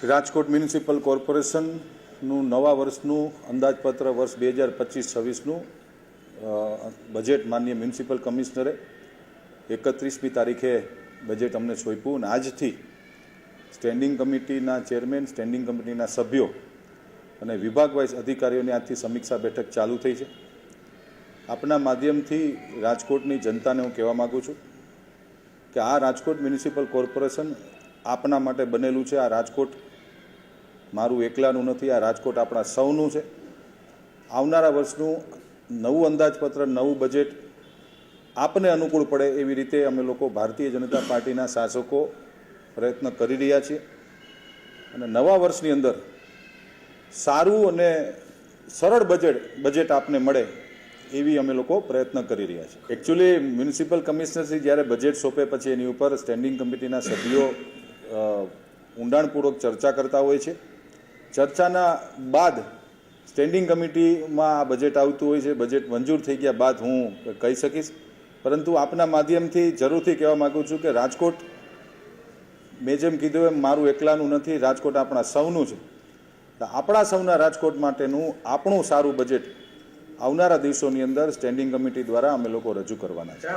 Rajkot municipal કોર્પોરેશનનું નવા વર્ષનું અંદાજપત્ર વર્ષ 2025-26નું બજેટ માન્ય મ્યુનિસિપલ કમિશનરે 31મી તારીખે બજેટ અમને સોંપ્યું અને આજથી સ્ટેન્ડિંગ કમિટીના ચેરમેન, સ્ટેન્ડિંગ કમિટીના સભ્યો અને વિભાગ વાઇઝ અધિકારીઓની આજથી સમીક્ષા બેઠક ચાલુ થઈ છે. આપના માધ્યમથી રાજકોટની જનતાને હું કહેવા માગું છું કે આ રાજકોટ મ્યુનિસિપલ કોર્પોરેશન આપના માટે બનેલું છે. આ રાજકોટ મારું એકલાનું નથી, આ રાજકોટ આપણા સૌનું છે. આવનારા વર્ષનું નવું અંદાજપત્ર, નવું બજેટ આપને અનુકૂળ પડે એવી રીતે અમે લોકો ભારતીય જનતા પાર્ટીના શાસકો પ્રયત્ન કરી રહ્યા છીએ અને નવા વર્ષની અંદર સારું અને સરળ બજેટ આપને મળે એવી અમે લોકો પ્રયત્ન કરી રહ્યા છીએ. એકચ્યુઅલી મ્યુનિસિપલ કમિશનરશ્રી જ્યારે બજેટ સોંપે પછી એની ઉપર સ્ટેન્ડિંગ કમિટીના સભ્યો ઊંડાણપૂર્વક ચર્ચા કરતા હોય છે. ચર્ચાના બાદ સ્ટેન્ડિંગ કમિટીમાં આ બજેટ આવતું હોય છે. બજેટ મંજૂર થઈ ગયા બાદ હું કહી શકીશ, પરંતુ આપના માધ્યમથી જરૂરથી કહેવા માગું છું કે રાજકોટ, મેં જેમ કીધું એમ, મારું એકલાનું નથી, રાજકોટ આપણા સૌનું છે. આપણા સૌના રાજકોટ માટેનું આપણું સારું બજેટ આવનારા દિવસોની અંદર સ્ટેન્ડિંગ કમિટી દ્વારા અમે લોકો રજૂ કરવાના છે.